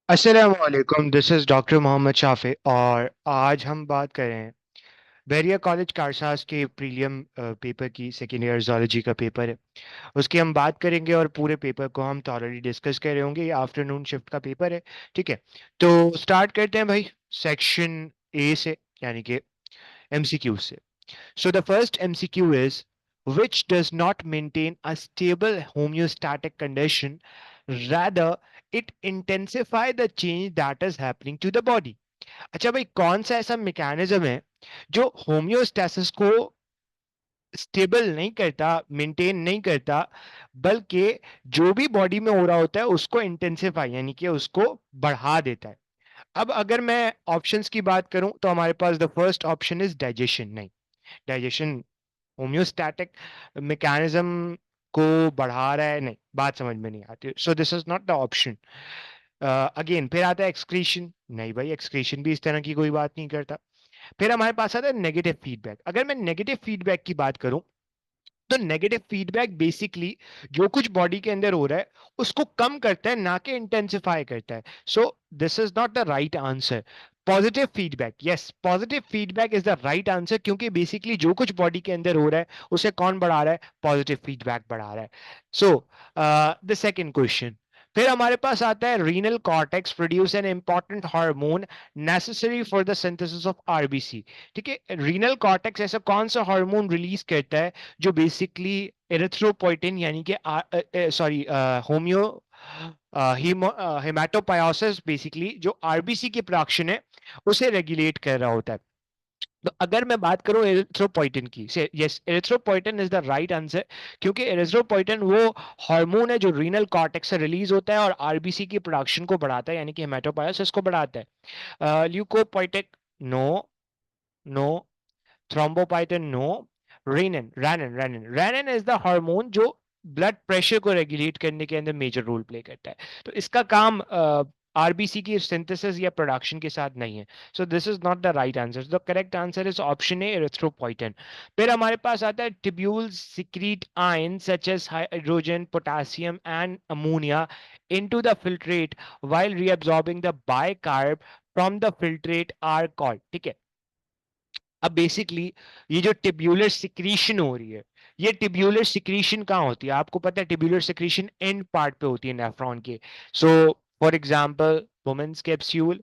अस्सलामुअलैकुम, this is doctor Mohammad Shafey और आज हम बात कर रहे हैं बैरिया कॉलेज कारसाज के प्रीलियम पेपर की। सेकेंड ईयर जोलॉजी का पेपर है, उसकी हम बात करेंगे और पूरे पेपर को हम थॉरली डिस्कस कर रहे होंगे। ये आफ्टरनून शिफ्ट का पेपर है, ठीक है। तो स्टार्ट करते हैं भाई सेक्शन ए से, यानी कि एमसीक्यू से। So the first MCQ is which does not maintain a stable homeostatic condition, rather it intensify the change that is happening to the body। अच्छा भाई, कौन सा ऐसा मैकेनिज्म है जो होम्योस्टेसिस को स्टेबल नहीं करता, मेंटेन नहीं करता, बल्कि जो भी बॉडी में हो रहा होता है उसको इंटेंसिफाई यानी कि उसको बढ़ा देता है। अब अगर मैं ऑप्शंस की बात करूं तो हमारे पास the first option is digestion. नहीं, डाइजेशन होम्योस्टैटिक मैकेनिज्म को बढ़ा रहा है, नहीं, बात समझ में नहीं आती। सो this is not the option. Again फिर आता है एक्सक्रीशन। नहीं भाई, एक्सक्रीशन भी इस तरह की कोई बात नहीं करता। फिर हमारे पास आता है नेगेटिव फीडबैक। अगर मैं नेगेटिव फीडबैक की बात करूं तो नेगेटिव फीडबैक बेसिकली जो कुछ बॉडी के अंदर हो रहा है उसको कम करता है, ना कि इंटेंसिफाई करता है। So this is not the right answer. Positive feedback, yes, positive feedback is the right answer, क्योंकि बेसिकली जो कुछ बॉडी के अंदर हो रहा है उसे कौन बढ़ा रहा है? पॉजिटिव फीडबैक बढ़ा रहा है। सो द सेकेंड क्वेश्चन, फिर हमारे पास आता है renal cortex produce an important hormone necessary for the synthesis of RBC. ठीक है, रीनल कॉर्टेक्स ऐसा कौन सा हार्मोन रिलीज करता है जो बेसिकली एरिथ्रोपोइटिन यानी कि सॉरी होम्यो हेमाटोपायोसिस, बेसिकली जो आरबीसी की प्रोडक्शन है उसे रेगुलेट कर रहा होता है। तो अगर मैं बात करूं एरिथ्रोपोइटिन की, से yes, erythropoietin is the right answer, क्योंकि एरिथ्रोपोइटिन वो हार्मोन है जो रीनल कॉर्टेक्स से रिलीज होता है और आरबीसी की प्रोडक्शन को बढ़ाता है, यानी कि हेमाटोपायोसिस को बढ़ाता है। Leukopoietic, no, no. Thrombopoietin, no. Renin, renin, renin, renin is the hormone जो ब्लड प्रेशर को रेगुलेट करने के अंदर मेजर रोल प्ले करता है। तो इसका काम आरबीसी की सिंथेसिस या प्रोडक्शन के साथ नहीं है। So this is not the right answer. The correct answer is option A, erythropoietin. फिर हमारे पास आता है tubules secrete ion such as hydrogen, potassium and ammonia into the filtrate while reabsorbing the bicarb from the filtrate are called। ठीक है, अब basically ये जो टिब्यूलर सिक्रीशन हो रही है, ये टिब्यूलर सिक्रीशन कहाँ होती है? आपको पता है टिब्यूलर सिक्रीशन एंड पार्ट पे होती है नेफ्रॉन के। So for example Bowman's capsule,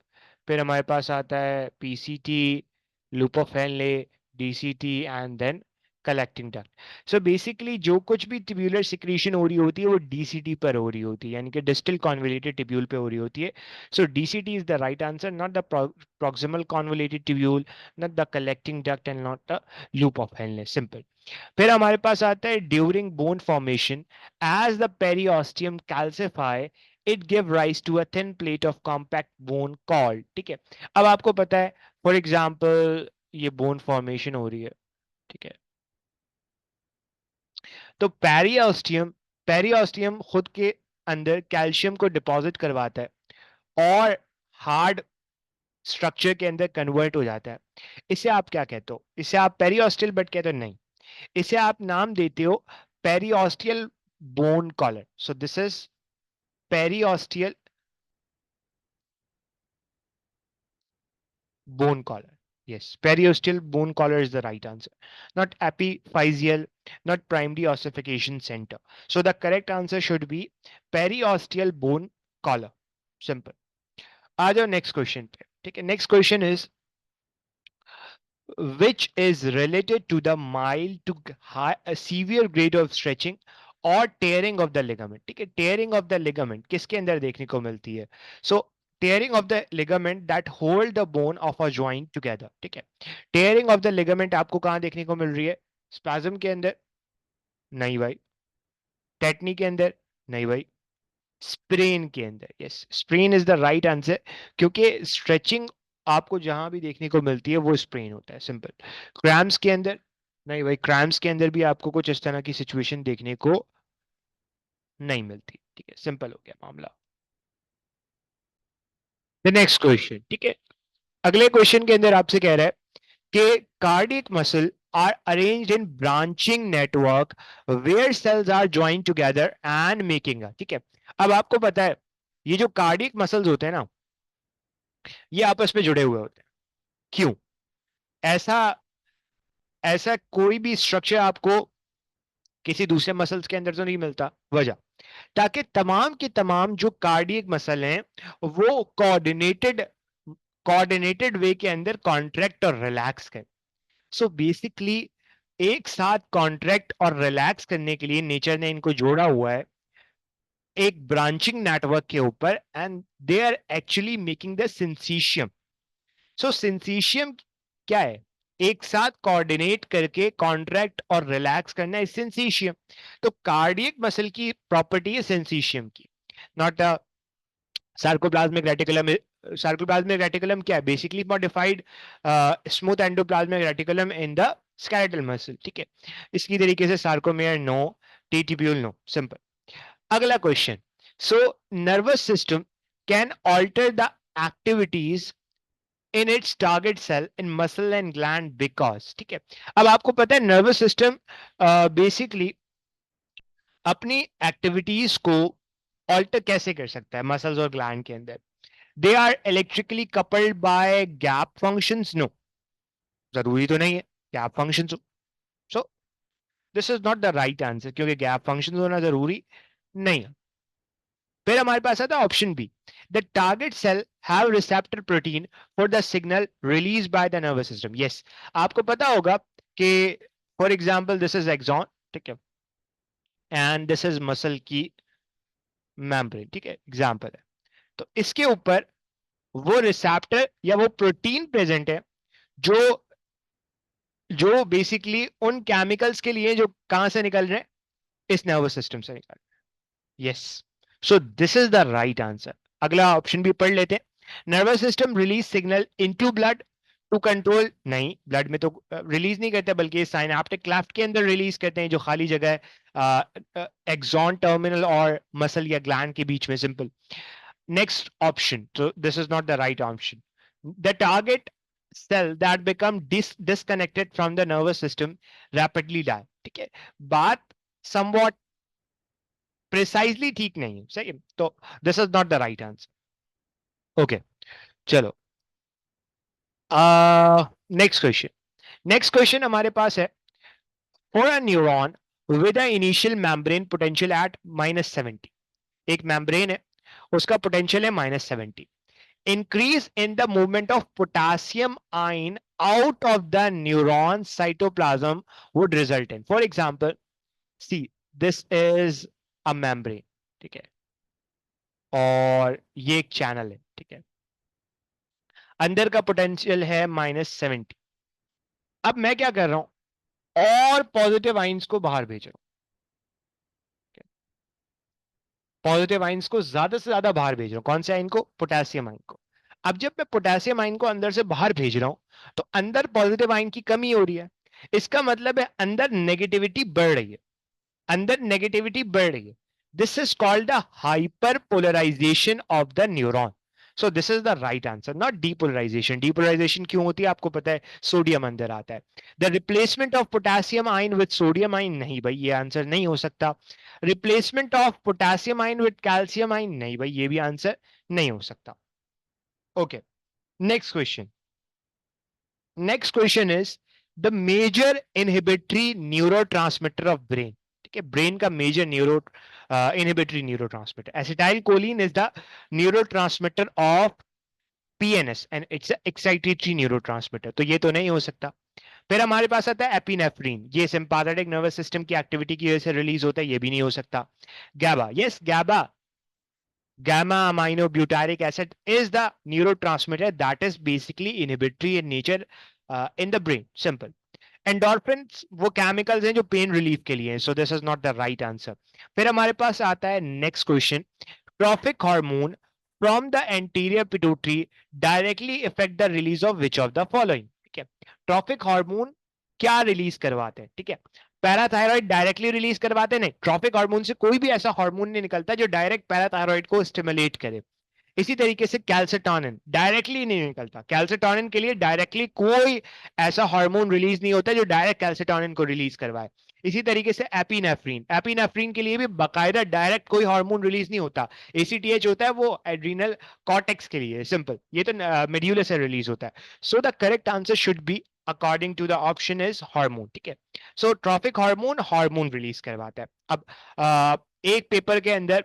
फिर हमारे पास आता है PCT, loop of Henle, DCT and then collecting duct. So basically जो कुछ भी टिब्यूलर सिक्रीशन हो रही होती है वो डीसीटी पर हो रही होती है, यानी कि डिस्टल कॉन्वोल्यूटेड टिब्यूल पे हो रही होती है। So DCT is the right answer, not the proximal convoluted tubule, not the collecting duct and not the loop of Henle, simple। फिर हमारे पास आता है during bone formation as the periosteum calcify it give rise to a thin plate of compact bone called। ठीक है, अब आपको पता है फॉर एग्जांपल ये बोन फॉर्मेशन हो रही है, ठीक है, तो पेरियोस्टियम, पेरियोस्टियम खुद के अंदर कैल्शियम को डिपॉजिट करवाता है और हार्ड स्ट्रक्चर के अंदर कन्वर्ट हो जाता है। इसे आप क्या कहते हो? इसे आप पेरियोस्टियल बट कहते हो? नहीं, इसे आप नाम देते हो periosteal bone collar. So this is periosteal bone collar, yes, periosteal bone collar is the right answer, not epiphyseal, not primary ossification center। So the correct answer should be periosteal bone collar, simple। आ जाओ next question पे, ठीक है। Next question is which is related to the mild to high, a severe grade of stretching और tearing of the ligament। ठीक है, tearing of the ligament किसके अंदर देखने को मिलती है? So tearing of the ligament that hold the bone of a joint together। ठीक है, tearing of the ligament आपको कहाँ देखने को मिल रही है? spasm के अंदर? नहीं भाई। टेटनी के अंदर? नहीं भाई। स्प्रेन के अंदर, yes, sprain is the right answer, क्योंकि स्ट्रेचिंग आपको जहां भी देखने को मिलती है वो स्प्रेन होता है, सिंपल। क्रैम्स के अंदर? नहीं भाई, क्रैम्स के अंदर भी आपको कुछ इस तरह की सिचुएशन देखने को नहीं मिलती। ठीक है, सिंपल हो गया मामला। द नेक्स्ट क्वेश्चन, ठीक है, अगले क्वेश्चन के अंदर आपसे कह रहा है कि cardiac muscle are arranged in branching network where cells are joined together and making a। ठीक है, अब आपको पता है ये जो कार्डियक मसल्स होते हैं ना, ये आपस में जुड़े हुए होते हैं। क्यों? ऐसा ऐसा कोई भी स्ट्रक्चर आपको किसी दूसरे मसल्स के अंदर तो नहीं मिलता। वजह, ताकि तमाम के तमाम जो कार्डियक मसल हैं वो कोऑर्डिनेटेड वे के अंदर कॉन्ट्रैक्ट और रिलैक्स करें। सो बेसिकली एक साथ कॉन्ट्रैक्ट और रिलैक्स करने के लिए नेचर ने इनको जोड़ा हुआ है एक ब्रांचिंग नेटवर्क के ऊपर, and they are actually making the syncytium. So syncytium क्या है? एक साथ कोऑर्डिनेट करके कॉन्ट्रैक्ट और रिलैक्स करना है सिंसीशियम। तो कार्डियक मसल की प्रॉपर्टी है सिंसीशियम की, not a sarcoplasmic reticulum. Sarcoplasmic reticulum क्या है? Basically modified smooth endoplasmic reticulum in the skeletal muscle. ठीक है, इसकी तरीके से sarcomere no, t tubule no, simple. अगला question, so nervous system can alter the activities in its target cell in muscle and gland because. ठीक है, अब आपको पता है नर्वस सिस्टम बेसिकली अपनी एक्टिविटीज को ऑल्टर कैसे कर सकता है मसल्स और ग्लैंड के अंदर? They are electrically coupled by gap functions? No, जरूरी तो नहीं है गैप फंक्शंस हो। So this is not the right answer, क्योंकि गैप फंक्शंस होना जरूरी नहीं है। फिर हमारे पास आता है option B, the target cell have receptor protein for the signal release by the nervous system. Yes, आपको पता होगा कि for example this is axon, ठीक है, एंड दिस इज मसल की मेम्ब्रेन, ठीक है, एग्जांपल है। तो इसके ऊपर वो रिसेप्टर या वो प्रोटीन प्रेजेंट है जो जो बेसिकली उन केमिकल्स के लिए जो कहां से निकल रहे हैं, इस नर्वस सिस्टम से निकल रहे हैं। Yes, so this is the right answer. अगला ऑप्शन भी पढ़ लेते हैं। Nervous system release signal into blood to control. नहीं, ब्लड में तो रिलीज नहीं करते, बल्कि साइनेप्टिक क्लेफ्ट के अंदर रिलीज करते हैं, जो खाली जगह है एक्सॉन टर्मिनल और मसल या ग्लैंड के बीच में, simple. Next option, so this is not the right option. The target cell that become disconnected from the nervous system rapidly die. ठीक है, बात somewhat precisely ठीक नहीं है, सही है? तो this is not the right answer. Okay, चलो नेक्स्ट क्वेश्चन। नेक्स्ट क्वेश्चन हमारे पास है, for a neuron with a initial membrane potential at -70। एक मेम्ब्रेन है, उसका पोटेंशियल है -70, increase in the movement of potassium ion out of the neuron cytoplasm would result in, for example, see this is a membrane, ठीक है, और ये एक channel है, ठीक है, अंदर का पोटेंशियल है -70। अब मैं क्या कर रहा हूं, और पॉजिटिव आइंस को बाहर भेज रहा हूं, पॉजिटिव आइंस को ज्यादा से ज्यादा बाहर भेज रहा हूं। कौन से आइन को? पोटेशियम आइन को। अब जब मैं पोटेशियम आइन को अंदर से बाहर भेज रहा हूं तो अंदर पॉजिटिव आइन की कमी हो रही है। इसका मतलब है अंदर नेगेटिविटी बढ़ रही है, अंदर नेगेटिविटी बढ़ रही है। This is called the hyperpolarization of the neuron. So this is the right answer, not depolarization. Depolarization क्यों होती है आपको पता है? सोडियम अंदर आता है। The replacement of potassium ion with sodium ion, नहीं भाई ये आंसर नहीं हो सकता। Replacement of potassium ion with calcium ion, नहीं भाई ये भी आंसर नहीं हो सकता। Okay, next question. Next question is the major inhibitory neurotransmitter of brain. ठीक है, ब्रेन का major inhibitory neurotransmitter acetylcholine is the neurotransmitter of PNS and its excitatory neurotransmitter, तो ये तो नहीं हो सकता। फिर हमारे पास आता है एपिनेफ्रीन, ये सिंपैथेटिक नर्वस सिस्टम की एक्टिविटी की वजह से रिलीज होता है, ये भी नहीं हो सकता। गैबा, yes गैबा, gamma amino butyric acid is the neurotransmitter that is basically inhibitory in nature in the brain, simple. Endorphins वो केमिकल्स हैं जो पेन रिलीफ के लिए हैं, so this is not the right answer. फिर हमारे पास आता है next question, trophic hormone from the anterior pituitary directly effect the release of which of the following. ठीक है, ट्रॉफिक हार्मोन क्या रिलीज करवाते हैं? ठीक है, पैराथायरॉइड डायरेक्टली रिलीज करवाते नहीं, ट्रॉफिक हार्मोन से कोई भी ऐसा हार्मोन नहीं निकलता जो डायरेक्ट पैराथायरॉइड को स्टिमुलेट करे। इसी तरीके से कैल्सिटोनिन डायरेक्टली नहीं निकलता, कैल्सिटोनिन के लिए डायरेक्टली कोई ऐसा हार्मोन रिलीज नहीं होता जो डायरेक्ट कैल्सिटोनिन को रिलीज करवाए। इसी तरीके से एपिनेफ्रीन, एपिनेफ्रीन के लिए भी बाकायदा डायरेक्ट कोई हार्मोन रिलीज नहीं होता, एसीटीएच होता है, वो एड्रीनल कॉर्टेक्स के लिए, सिंपल, ये तो मेड्यूला से रिलीज होता है। So the correct answer should be according to the option is hormone, ठीक है। So trophic hormone hormone release करवाता है। अब एक पेपर के अंदर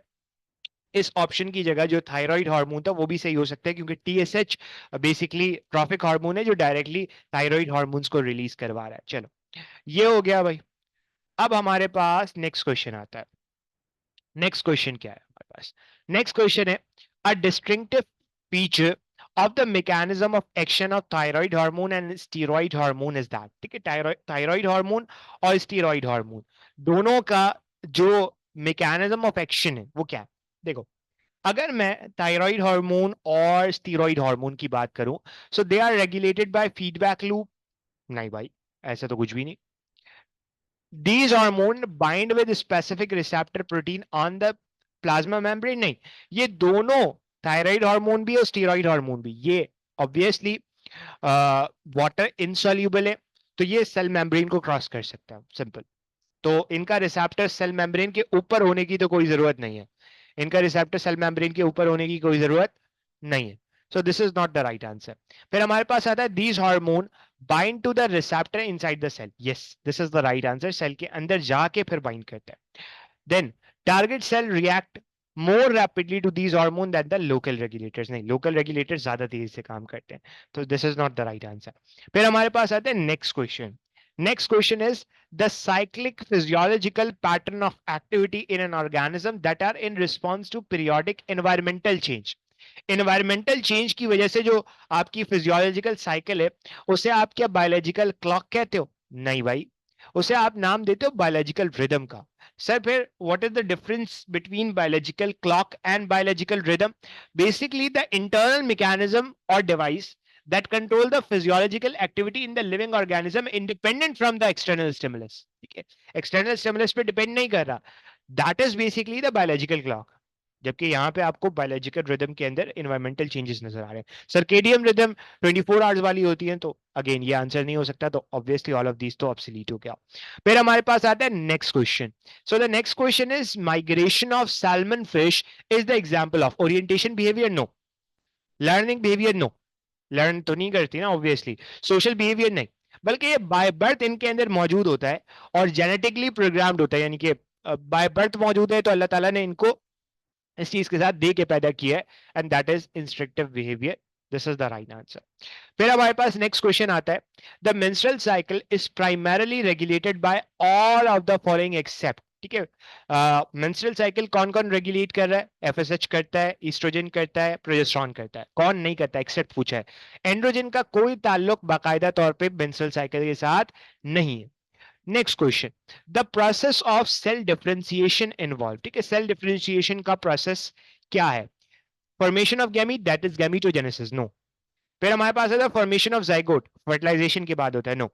इस ऑप्शन की जगह जो थायराइड हार्मोन था वो भी सही हो सकता है, क्योंकि टीएसएच बेसिकली ट्रॉफिक हार्मोन है जो डायरेक्टली थायराइड हार्मोन्स को रिलीज करवा रहा है। चलो ये हो गया भाई। अब हमारे पास नेक्स्ट क्वेश्चन आता है। नेक्स्ट क्वेश्चन क्या है हमारे पास? नेक्स्ट क्वेश्चन है अ distinctive feature of the mechanism of action of thyroid hormone and steroid hormone is that, ठीक है, थायराइड हार्मोन और स्टीरॉयड हार्मोन दोनों का जो मैकेनिज्म ऑफ एक्शन है वो क्या है? देखो, अगर मैं थायराइड हार्मोन और स्टीरॉयड हार्मोन की बात करूं, so they are regulated by feedback loop. नहीं भाई, ऐसा तो कुछ भी नहीं। These hormone bind with specific receptor protein on the plasma membrane, नहीं, ये दोनों थायराइड हार्मोन भी और स्टीरॉयड हार्मोन भी, ये ऑब्वियसली वाटर इनसॉल्युबल है, तो ये सेल मेम्ब्रेन को क्रॉस कर सकता है, सिंपल। तो इनका रिसेप्टर सेल मेम्ब्रेन के ऊपर होने की तो कोई जरूरत नहीं है, इनका रिसेप्टर सेल मेम्ब्रेन के ऊपर होने की कोई जरूरत नहीं है। So this is not the right answer. फिर हमारे पास आता है these hormone bind to the receptor inside the cell, yes this is the right answer, cell के अंदर जाके फिर बाइंड करता है। Then target cell react more rapidly to these hormone than the local regulators, नहीं, लोकल रेगुलेटर्स ज्यादा तेजी से काम करते हैं, तो this is not the right answer. फिर हमारे पास आता है next question. Next question is the cyclic physiological pattern of activity in an organism that are in response to periodic environmental change। environmental change की वजह से जो आपकी physiological cycle है उसे आप क्या biological clock कहते हो? नहीं भाई, उसे आप नाम देते हो biological rhythm का। सर फिर what is the difference between biological clock and biological rhythm? Basically the internal mechanism or device that control the physiological activity in the living organism independent from the external stimulus, ठीक है, external stimulus पे depend नहीं कर रहा, that is basically the biological clock. जबकि यहाँ पे आपको बायोलॉजिकल रिदम के अंदर इन्वायरमेंटल चेंजेस नजर आ रहे हैं, सर्केडियम रिदम 24 आवर्स वाली होती है, तो अगेन ये आंसर नहीं हो सकता, तो ऑब्वियसली ऑल ऑफ दीज तो ऑब्सोलीट हो गया। फिर हमारे पास आता है next question. So the next question is migration of salmon fish is the example of orientation behaviour, no, learning behaviour, no, learn तो नहीं करती ना ऑब्वियसली, सोशल बिहेवियर नहीं, बल्कि ये बाय बर्थ इनके अंदर मौजूद होता है और जेनेटिकली प्रोग्राम्ड होता है, यानी कि बाय बर्थ मौजूद है तो अल्लाह ताला ने इनको इस चीज के साथ दे के पैदा किया है, and that is instructive behaviour, this is the right answer. फिर हमारे पास नेक्स्ट क्वेश्चन आता है the menstrual cycle is primarily regulated by all of the following except, ठीक है, मेंस्ट्रुअल साइकिल कौन कौन रेगुलेट कर रहा है? एफएसएच करता है, ईस्ट्रोजन करता है, प्रोजेस्टेरोन करता है, कौन नहीं करता एक्सेप्ट पूछा है। एंड्रोजन का कोई ताल्लुक बाकायदा तौर पे मेंस्ट्रुअल साइकिल के साथ नहीं है। Next question, the process of cell differentiation involve, ठीक है, सेल डिफरेंशिएशन का प्रोसेस क्या है? Formation of gamete, that is gametogenesis, no. फिर हमारे पास आता है फॉर्मेशन ऑफ जाइगोट, फर्टिलाइजेशन के बाद होता है, नो।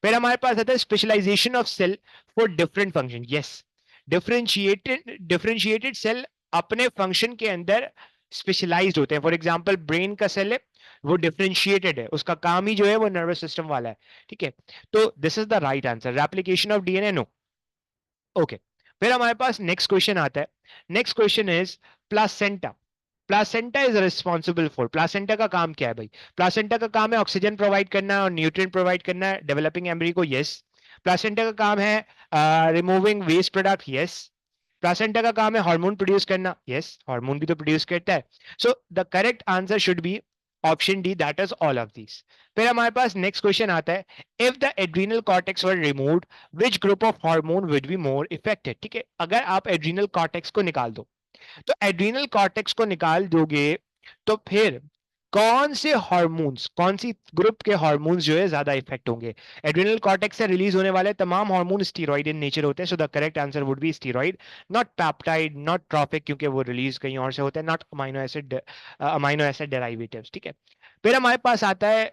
फिर हमारे पास आता है specialization of cell for different function, yes. Differentiated cell अपने फंक्शन के अंदर स्पेशलाइज्ड होते हैं, फॉर एग्जांपल ब्रेन का सेल है वो डिफरेंशिएटेड है, उसका काम ही जो है वो नर्वस सिस्टम वाला है, ठीक है, तो this is the right answer. Replication of DNA, no. Okay, फिर हमारे पास नेक्स्ट क्वेश्चन आता है। Next question is placenta, placenta is responsible for, placenta का काम क्या है भाई? प्लासेंटा का काम है ऑक्सीजन प्रोवाइड करना और न्यूट्रिएंट प्रोवाइड करना है डेवलपिंग एम्ब्रियो को, यस। प्लासेंटा का काम है removing waste product, yes. Placenta का काम है हार्मोन प्रोड्यूस करना, यस, हार्मोन भी तो प्रोड्यूस करता है। So the correct answer should be option D, that is all of these. फिर हमारे पास नेक्स्ट क्वेश्चन आता है if the adrenal cortex were removed which group of hormone would be more effective, ठीक है, अगर आप एड्रीनल कॉर्टेक्स को निकाल दो, तो एड्रीनल कॉर्टेक्स को निकाल दोगे तो फिर कौन से हार्मोन्स, कौन सी ग्रुप के हार्मोन्स जो है ज्यादा इफेक्ट होंगे? एड्रिनल कॉर्टेक्स से रिलीज होने वाले तमाम हार्मोन स्टीरॉइड इन नेचर होते हैं, so the correct answer would be steroid, not peptide, not trophic, क्योंकि वो रिलीज कहीं और से होते हैं, नॉट अमाइनो एसिड डेराइवेटिव्स, ठीक है। फिर हमारे पास आता है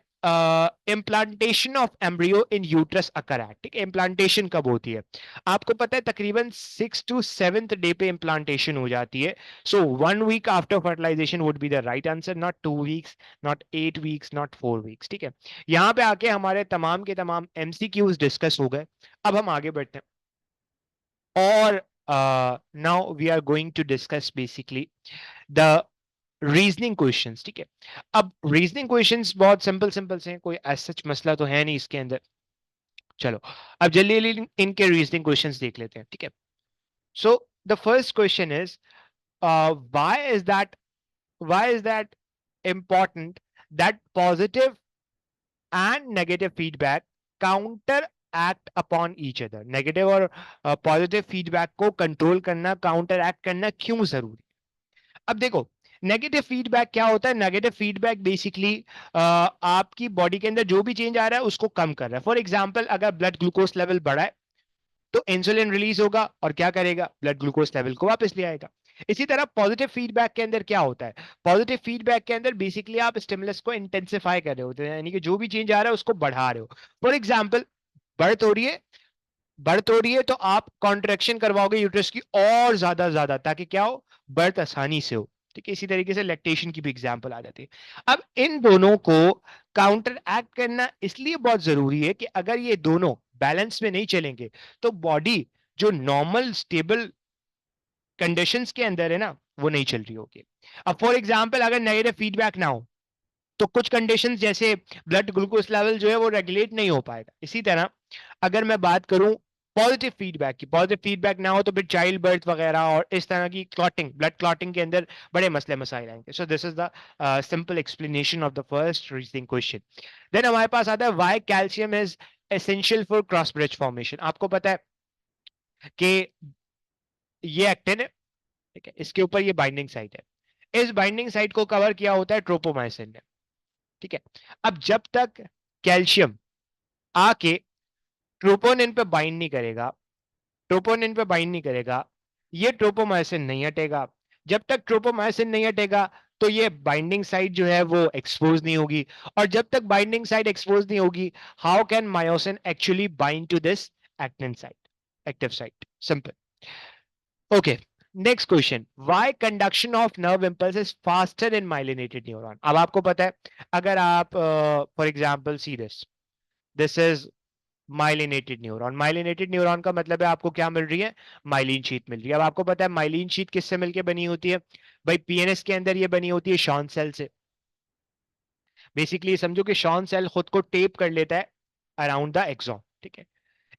implantation of embryo in uterus occur at, ठीक है, इम्प्लांटेशन कब होती है? आपको पता है तकरीबन 6 to 7th डे पे इम्प्लांटेशन हो जाती है, so 1 week after fertilization would be the right answer, not 2 weeks, not 8 weeks, not 4 weeks, ठीक है। यहां पे आके हमारे तमाम के तमाम एमसीक्यूज डिस्कस हो गए। अब हम आगे बढ़ते हैं। और now we are going to discuss basically the reasoning questions, ठीक है। अब रीजनिंग क्वेश्चंस बहुत सिंपल सिंपल से हैं, कोई एज सच मसला तो है नहीं इसके अंदर। चलो अब जल्दी जल्दी इनके रीजनिंग क्वेश्चंस देख लेते हैं, ठीक है। So the first question is why is that why is that important that positive and negative feedback counteract upon each other? Negative और पॉजिटिव फीडबैक को कंट्रोल करना, काउंटर एक्ट करना क्यों जरूरी है? अब देखो, नेगेटिव फीडबैक क्या होता है? नेगेटिव फीडबैक बेसिकली आपकी बॉडी के अंदर जो भी चेंज आ रहा है उसको कम कर रहा है। फॉर एग्जाम्पल, अगर ब्लड ग्लूकोज लेवल बढ़ा है तो इंसुलिन रिलीज होगा और क्या करेगा? ब्लड ग्लूकोज लेवल को वापस ले आएगा। इसी तरह पॉजिटिव फीडबैक के अंदर क्या होता है? पॉजिटिव फीडबैक के अंदर बेसिकली आप स्टिमुलस को इंटेंसिफाई कर रहे होते हैं, यानी कि जो भी चेंज आ रहा है उसको बढ़ा रहे हो। फॉर एग्जाम्पल, बर्थ हो रही है, बर्थ हो रही है तो आप कॉन्ट्रेक्शन करवाओगे यूट्रस की और ज्यादा ज्यादा, ताकि क्या हो? बर्थ आसानी से हो, ठीक है। इसी तरीके से लैक्टेशन की भी एग्जांपल आ जाती है। अब इन दोनों को काउंटर एक्ट करना इसलिए बहुत जरूरी है कि अगर ये दोनों बैलेंस में नहीं चलेंगे तो बॉडी जो नॉर्मल स्टेबल कंडीशंस के अंदर है ना, वो नहीं चल रही होगी। अब फॉर एग्जांपल, अगर नेगेटिव फीडबैक ना हो तो कुछ कंडीशंस जैसे ब्लड ग्लूकोज लेवल जो है वो रेगुलेट नहीं हो पाएगा। इसी तरह अगर मैं बात करूं पॉजिटिव फीडबैक की, पॉजिटिव फीडबैक ना हो तो फिर चाइल्ड बर्थ वगैरह और इस तरह की क्लॉटिंग, ब्लड क्लॉटिंग के अंदर बड़े मसले मसाइल आएंगे। So this is the simple explanation of the first reasoning question. Then हमारे पास आता है why calcium is essential for cross bridge formation. आपको पता है कि ये एक्टिन है, ठीक है, इसके ऊपर ये बाइंडिंग साइट है, इस बाइंडिंग साइट को कवर किया होता है ट्रोपोमाइसिन ने, ठीक है। अब जब तक कैल्शियम आके ट्रोपोनिन पे बाइंड नहीं करेगा, ट्रोपोनिन पे बाइंड नहीं करेगा, ये ट्रोपोमाइसिन नहीं हटेगा। जब तक ट्रोपोमाइसिन नहीं हटेगा तो ये बाइंडिंग साइट जो है वो एक्सपोज नहीं होगी, और जब तक बाइंडिंग साइट एक्सपोज नहीं होगी, how can myosin actually bind to this actin site, active site? Simple. Okay, next question, why conduction of nerve impulse is faster in myelinated neuron? अब आपको पता है, अगर आप for example see this, this is myelinated neuron. Myelinated neuron का मतलब है आपको क्या मिल रही है? माइलिन शीट मिल रही है। अब आपको पता है माइलिन शीट किससे मिलकर बनी होती है? भाई पीएनएस के अंदर ये बनी होती है शॉन सेल से। बेसिकली समझो कि शॉन सेल खुद को टेप कर लेता है अराउंड द एक्सॉन, ठीक है।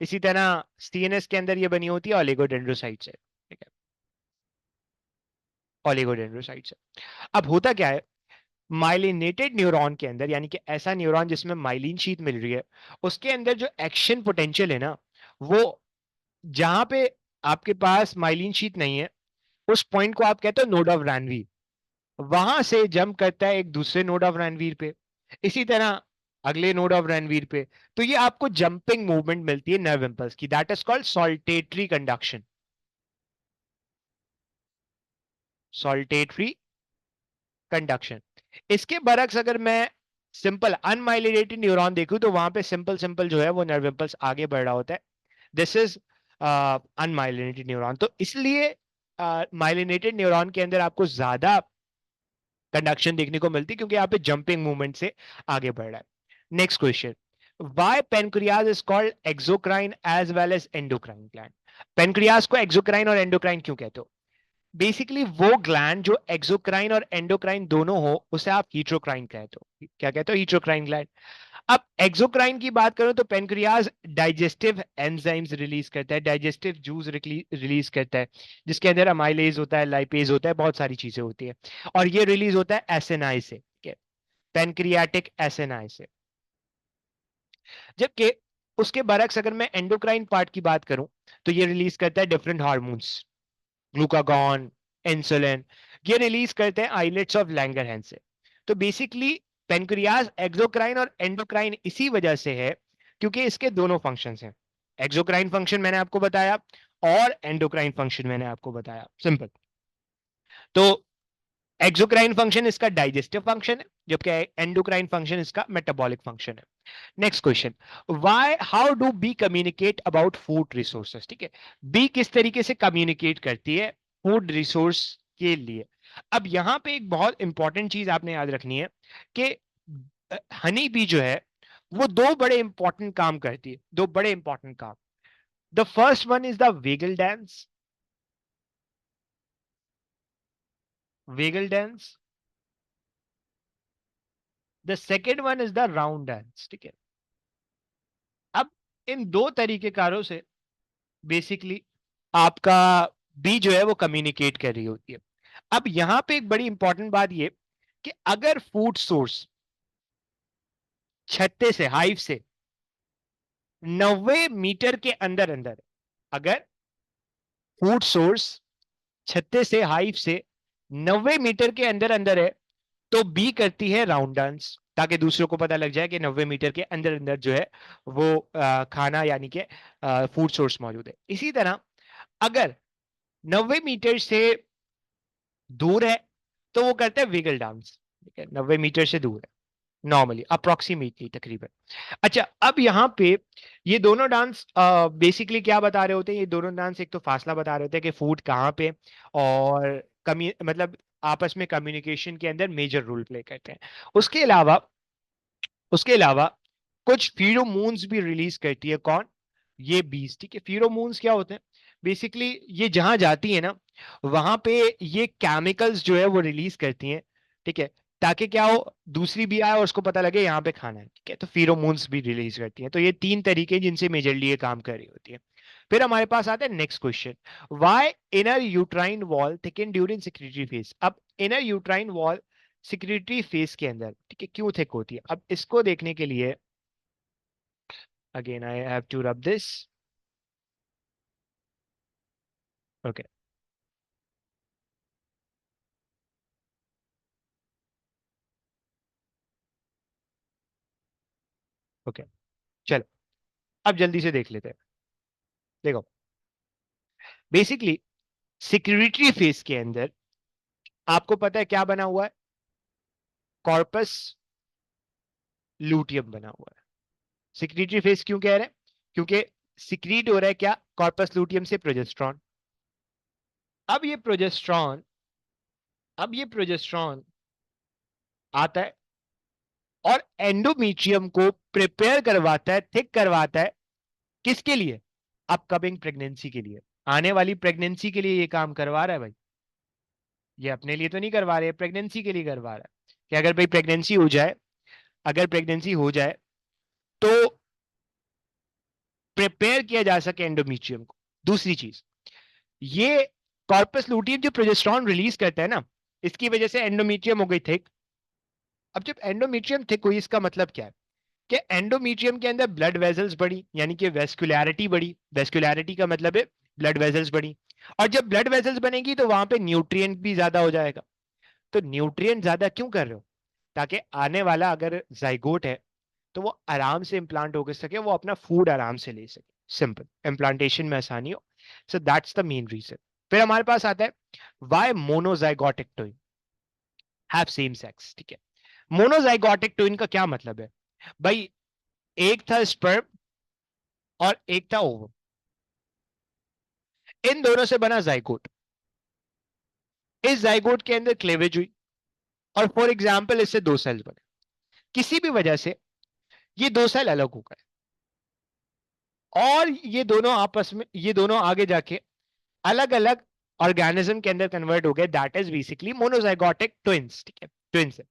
इसी तरह सीएनएस के अंदर ये बनी होती है ओलिगोडेंड्रोसाइट से, ठीक है, ओलिगोडेंड्रोसाइट से। अब होता क्या है, माइलिनेटेड न्यूरॉन के अंदर, यानी कि ऐसा न्यूरॉन जिसमें माइलिन शीट मिल रही है, उसके अंदर जो एक्शन पोटेंशियल है ना, वो जहां पे आपके पास माइलिन शीट नहीं है, उस पॉइंट को आप कहते हो नोड ऑफ रैनवीर, वहां से जंप करता है एक दूसरे नोड ऑफ रैनवीर पे, इसी तरह अगले नोड ऑफ रैनवीर पे। तो ये आपको जंपिंग मूवमेंट मिलती है नर्व इंपल्स की, that is called saltatory conduction, saltatory conduction. इसके बरक्स अगर मैं सिंपल अनमाइलिनेटेड न्यूरॉन देखूं तो वहां पे सिंपल सिंपल जो है वो नर्व इंपल्स आगे बढ़ रहा होता है। This is unmyelinated neuron. तो इसलिए माइलिनेटेड न्यूरॉन के अंदर आपको ज्यादा कंडक्शन देखने को मिलती है, क्योंकि यहाँ पे जंपिंग मूवमेंट से आगे बढ़ रहा है। Next question, why pancreas is called exocrine as well as endocrine gland? Pancreas को एक्सोक्राइन और एंडोक्राइन क्यों कहते हो? बेसिकली वो ग्लैंड जो एक्सोक्राइन और एंडोक्राइन दोनों हो उसे आप हीट्रोक्राइन कहते हो। क्या कहते हो? हीट्रोक्राइन ग्लैंड। अब एक्सोक्राइन की बात करो तो पेनक्रियाज डाइजेस्टिव एंजाइम्स रिलीज करता है, डाइजेस्टिव जूस रिलीज करता है, जिसके अंदर अमाइलेज होता है, लाइपेज होता है, बहुत सारी चीजें होती है, और ये रिलीज होता है एसएनआई से, ठीक है, पेनक्रियाटिक एसएनआई से। जबकि उसके बरक्स अगर मैं एंडोक्राइन पार्ट की बात करूं तो ये रिलीज करता है डिफरेंट हार्मोन्स, ग्लूकागॉन, इंसुलिन, ये रिलीज करते हैं आइलेट्स ऑफ लैंगरहैंस से। तो बेसिकली पेनक्रियाज एक्सोक्राइन और एंडोक्राइन इसी वजह से है क्योंकि इसके दोनों फंक्शंस हैं। एक्सोक्राइन फंक्शन मैंने आपको बताया और एंडोक्राइन फंक्शन मैंने आपको बताया, सिंपल। तो एक्सोक्राइन फंक्शन इसका डाइजेस्टिव फंक्शन है, जबकि एंडोक्राइन फंक्शन इसका मेटाबॉलिक फंक्शन है। Next question, why how do bee communicate about food resources? ठीक है, बी किस तरीके से कम्युनिकेट करती है फूड रिसोर्स के लिए? अब यहां पे एक बहुत इंपॉर्टेंट चीज आपने याद रखनी है कि हनी बी जो है वो दो बड़े इंपॉर्टेंट काम करती है, दो बड़े इंपॉर्टेंट काम। The first one is the vagal dance, vagal dance. The second one is the round dance, ठीक है। अब इन दो तरीकेकारों से बेसिकली आपका बी जो है वो कम्युनिकेट कर रही होती है। अब यहां पे एक बड़ी इंपॉर्टेंट बात ये कि अगर फूड सोर्स छत्ते से हाइव से 90 मीटर के अंदर अंदर, अगर फूड सोर्स छत्ते से हाइव से 90 मीटर के अंदर अंदर है, तो बी करती है राउंड डांस, ताकि दूसरों को पता लग जाए कि 90 मीटर के अंदर अंदर जो है वो खाना यानी कि फूड सोर्स मौजूद है। इसी तरह अगर 90 मीटर से दूर है तो वो करते हैं विगल डांस, ठीक है, 90 मीटर से दूर है नॉर्मली अप्रोक्सीमेटली तकरीबन। अच्छा, अब यहाँ पे ये दोनों डांस बेसिकली क्या बता रहे होते हैं, ये दोनों डांस एक तो फासला बता रहे होते हैं कि फूड कहाँ पे, और कमी मतलब आपस में कम्युनिकेशन के अंदर मेजर रोल प्ले करते हैं। उसके अलावा उसके अलावा कुछ फीरोमोन्स भी रिलीज करती है कौन, ये बीज, ठीक है। फीरोमोन्स क्या होते हैं, बेसिकली ये जहां जाती है ना वहां पे ये केमिकल्स जो है वो रिलीज करती हैं, ठीक है, ताकि क्या हो, दूसरी भी आए और उसको पता लगे यहाँ पे खाना है, ठीक है। तो फीरोमोन्स भी रिलीज करती हैं। तो ये तीन तरीके जिनसे मेजरली ये काम कर रही होती है। फिर हमारे पास आता है next question, why inner uterine wall thicken during secretory phase. अब inner uterine wall secretory phase के अंदर, ठीक है, क्यों थिक होती है। अब इसको देखने के लिए again I have to rub this, okay okay, चलो अब जल्दी से देख लेते हैं। देखो, बेसिकली सिक्योरिटी फेस के अंदर आपको पता है क्या बना हुआ है, कॉर्पस लूटियम बना हुआ है। सिक्योरिटी फेस क्यों कह रहे हैं, क्योंकि सिक्रीट हो रहा है क्या, कॉर्पस लूटियम से प्रोजेस्ट्रॉन। अब ये प्रोजेस्ट्रॉन अब ये प्रोजेस्ट्रॉन आता है और एंडोमीट्रियम को प्रिपेयर करवाता है, थिक करवाता है, किसके लिए, अपकमिंग प्रेगनेंसी के लिए। आने वाली प्रेगनेंसी के लिए ये काम करवा रहा है भाई। ये अपने लिए तो नहीं करवा रहे, प्रेगनेंसी के लिए करवा रहा है कि अगर भाई प्रेगनेंसी हो जाए, अगर प्रेगनेंसी हो जाए तो प्रिपेयर किया जा सके एंडोमीट्रियम को। दूसरी चीज, ये कॉर्पस लूटियम जो प्रोजेस्टेरॉन रिलीज करता है ना, इसकी वजह से एंडोमीट्रियम हो गई थिक। अब जब एंडोमीट्रियम थिक हुई, इसका मतलब क्या है कि एंडोमीट्रियम के अंदर ब्लड वेजल्स बढ़ी, यानी कि वेस्कुलैरिटी बढ़ी। वेस्कुलैरिटी का मतलब है ब्लड वेजल्स बढ़ी, और जब ब्लड वेजल्स बनेगी तो वहां पे न्यूट्रिएंट भी ज्यादा हो जाएगा। तो न्यूट्रिएंट ज्यादा क्यों कर रहे हो, ताकि आने वाला अगर जाइगोट है तो वो आराम से इम्प्लांट होकर सके, वो अपना फूड आराम से ले सके, सिंपल इम्प्लांटेशन में आसानी हो। So that's the main reason. फिर हमारे पास आता है why monozygotic twin have same sex, ठीक है। मोनोजाइगोटिक ट्विन का क्या मतलब है भाई, एक था स्पर्म और एक था ओवम, इन दोनों से बना जाइगोट। इस जाइगोट के अंदर क्लेवेज हुई और फॉर एग्जाम्पल इससे दो सेल बने। किसी भी वजह से ये दो सेल अलग हो गए और ये दोनों आगे जाके अलग अलग ऑर्गेनिज्म के अंदर कन्वर्ट हो गए। That is basically monozygotic twins, ठीक है, ट्विंस है।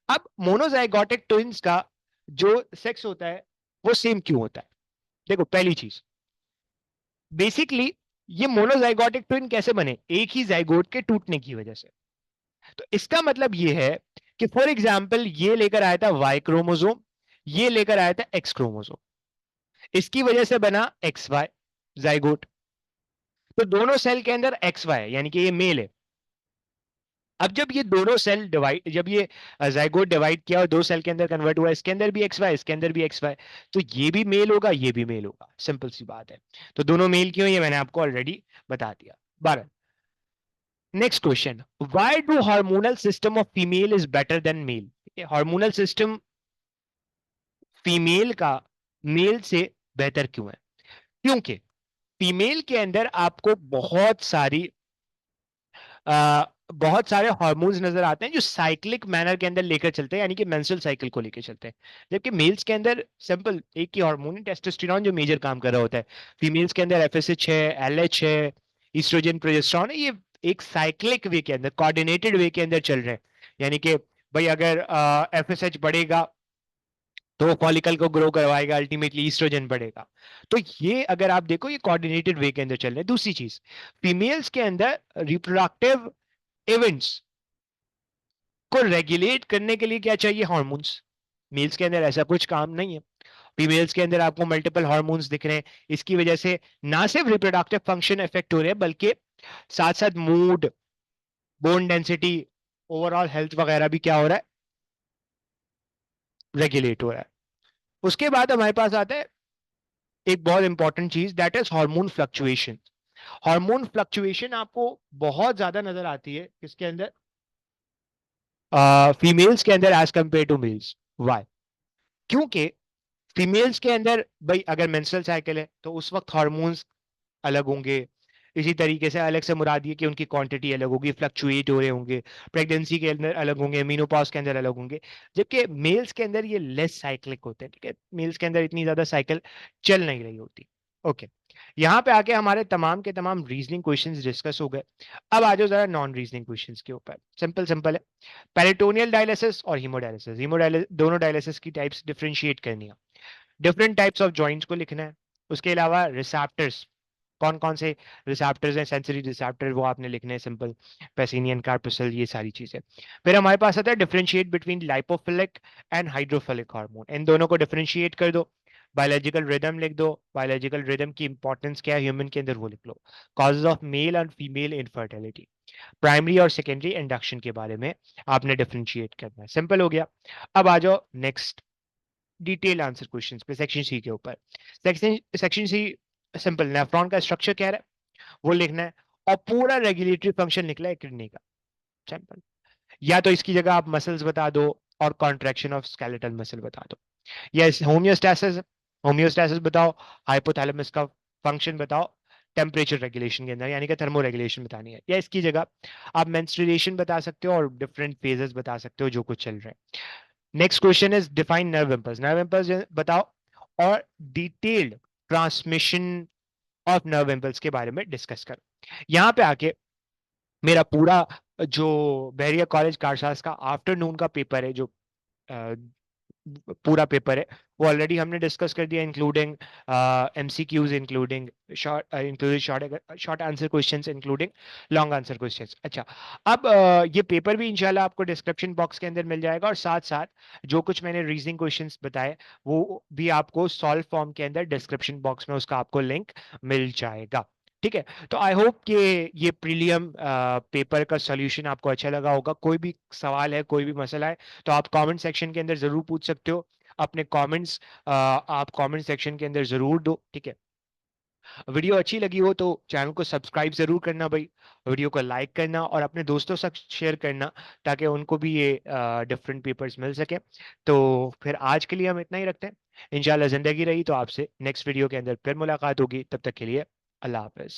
अब मोनोजाइगोटिक ट्विंस का जो सेक्स होता है वो सेम क्यों होता है। देखो, पहली चीज, बेसिकली ये मोनोजाइगोटिक ट्विन कैसे बने, एक ही जाइगोट के टूटने की वजह से। तो इसका मतलब ये है कि फॉर एग्जाम्पल ये लेकर आया था वाई क्रोमोसोम, ये लेकर आया था एक्स क्रोमोसोम, इसकी वजह से बना एक्स वाई जाइगोट। तो दोनों सेल के अंदर एक्स वाई यानी कि ये मेल है। अब जब ये दोनों सेल डिवाइड, जब ये जाइगोट डिवाइड किया और दो सेल के अंदर कन्वर्ट हुआ, इसके अंदर भी एक्स वाई, इसके अंदर भी एक्स वाई, तो ये भी मेल होगा, ये भी मेल होगा, सिंपल सी बात है। तो दोनों मेल क्यों, ये मैंने आपको ऑलरेडी बता दिया। 12, next question, why do hormonal system of female is better than male. Hormonal system female का मेल से बेहतर क्यों है, क्योंकि फीमेल के अंदर आपको बहुत सारी बहुत सारे हार्मोन्स नजर आते हैं जो साइक्लिक मैनर के अंदर लेकर चलते हैं, यानी कि मेंस्ट्रुअल साइकिल को लेकर चलते हैं। जबकि मेल्स के अंदर सिंपल एक ही हार्मोन है, टेस्टोस्टेरोन, जो मेजर काम कर रहा होता है। फीमेल्स के अंदर एफएसएच है, एलएच है, ईस्ट्रोजन, प्रोजेस्टेरोन है। ये एक साइक्लिक वे के अंदर, कोऑर्डिनेटेड वे के अंदर चल रहे हैं। यानी कि भाई अगर एफएसएच बढ़ेगा तो वो फॉलिकल को ग्रो करवाएगा, अल्टीमेटली ईस्ट्रोजन बढ़ेगा। तो ये अगर आप देखो, ये कोऑर्डिनेटेड वे के अंदर चल रहे हैं। दूसरी चीज, फीमेल्स के अंदर रिप्रोडक्टिव इवेंट्स को रेगुलेट करने के लिए क्या चाहिए? हार्मोन्स। मेल्स के अंदर ऐसा कुछ काम नहीं है। फीमेल्स के अंदर आपको मल्टीपल हार्मोन्स दिख रहे हैं। इसकी वजह से ना सिर्फ रिप्रोडक्टिव फंक्शन इफेक्ट हो रहे हैं, बल्कि साथ साथ mood, bone density, overall health वगैरह भी क्या हो रहा है? रेगुलेट हो रहा है। उसके बाद हमारे पास आता है एक बहुत इंपॉर्टेंट चीज, that is hormone fluctuation. Hormone fluctuation आपको बहुत ज्यादा नजर आती है किसके अंदर? फीमेल्स के अंदर as compare to males. Why? क्योंकि फीमेल्स के अंदर भाई अगर मेंस्ट्रुअल साइकिल है तो उस वक्त हार्मोन्स अलग होंगे। इसी तरीके से अलग से मुराद ये कि उनकी क्वांटिटी अलग होगी, फ्लक्चुएट हो रहे होंगे। प्रेगनेंसी के अंदर अलग होंगे, मीनोपॉज के अंदर अलग होंगे। जबकि मेल्स के अंदर ये लेस साइक्लिक होते हैं। ठीक है, मेल्स के अंदर इतनी ज्यादा साइकिल चल नहीं रही होती। ओके, यहाँ पे आके हमारे तमाम के तमाम रीजनिंग क्वेश्चंस डिस्कस हो गए। अब आ जाओ जरा नॉन रीजनिंग क्वेश्चंस के ऊपर। सिंपल सिंपल है। पेरिटोनियल डायलिसिस और हीमोडायलिसिस, दोनों डायलिसिस की टाइप्स डिफरेंशिएट करनी है। डिफरेंट टाइप्स ऑफ जॉइंट्स को लिखना है। उसके अलावा रिसेप्टर्स, कौन कौन से रिसेप्टर्स हैं, सेंसरी रिसेप्टर, वो आपने लिखने हैं। सिंपल, पेसिनियन, कार्पसल, ये सारी चीजें। फिर हमारे पास आता है differentiate between lipophilic and hydrophilic hormone. इन दोनों को डिफरेंशिएट कर दो। बायोलॉजिकल रिदम लिख दो। बायोलॉजिकल रिदम की इंपॉर्टेंस क्या है ह्यूमन के अंदर, वो लिख लो। Causes of male and female infertility. Primary और सेकेंडरी इंडक्शन के बारे में आपने डिफरेंशिएट करना है। सिंपल हो गया। अब आ जाओ नेक्स्ट डिटेल आंसर क्वेश्चंस पे, सेक्शन सी के ऊपर। सेक्शन सी सिंपल, नेफ्रॉन का स्ट्रक्चर क्या है वो लिखना है, और पूरा रेगुलेटरी फंक्शन निकला है किडनी का। सिंपल। या तो इसकी जगह आप मसल्स बता दो और कॉन्ट्रैक्शन ऑफ स्केलेटल मसल बता दो, या होमियोस्टैसिस, होमियोस्टैसिस बताओ, हाइपोथैलेमस का फंक्शन बताओ, टेम्परेचर रेगुलेशन के अंदर यानी कि थर्मो रेगुलेशन बतानी है, या इसकी जगह आप मेंस्ट्रुएशन बता सकते हो और डिफरेंट फेजेस बता सकते हो जो कुछ चल रहा है। Next question is define nerve impulse. Nerve impulse बताओ और detailed transmission of nerve impulse के बारे में डिस्कस करो। यहां पे आके मेरा पूरा जो बहरिया कॉलेज कारसाज का आफ्टरनून का पेपर है, जो पूरा पेपर है, वो ऑलरेडी हमने डिस्कस कर दिया, including MCQs, including short short answer questions, including long answer questions. अच्छा, अब ये पेपर भी इंशाल्लाह आपको डिस्क्रिप्शन बॉक्स के अंदर मिल जाएगा, और साथ साथ जो कुछ मैंने रीजनिंग क्वेश्चंस बताए वो भी आपको सॉल्व फॉर्म के अंदर डिस्क्रिप्शन बॉक्स में उसका आपको लिंक मिल जाएगा। ठीक है, तो आई होप कि ये प्रीलियम पेपर का सॉल्यूशन आपको अच्छा लगा होगा। कोई भी सवाल है, कोई भी मसला है, तो आप कमेंट सेक्शन के अंदर जरूर पूछ सकते हो। अपने कमेंट्स आप कमेंट सेक्शन के अंदर जरूर दो। ठीक है, वीडियो अच्छी लगी हो तो चैनल को सब्सक्राइब जरूर करना भाई, वीडियो को लाइक करना और अपने दोस्तों से शेयर करना, ताकि उनको भी ये डिफरेंट पेपर्स मिल सके। तो फिर आज के लिए हम इतना ही रखते हैं। इंशाल्लाह जिंदगी रही तो आपसे नेक्स्ट वीडियो के अंदर फिर मुलाकात होगी। तब तक के लिए अल्लाह हाफिज।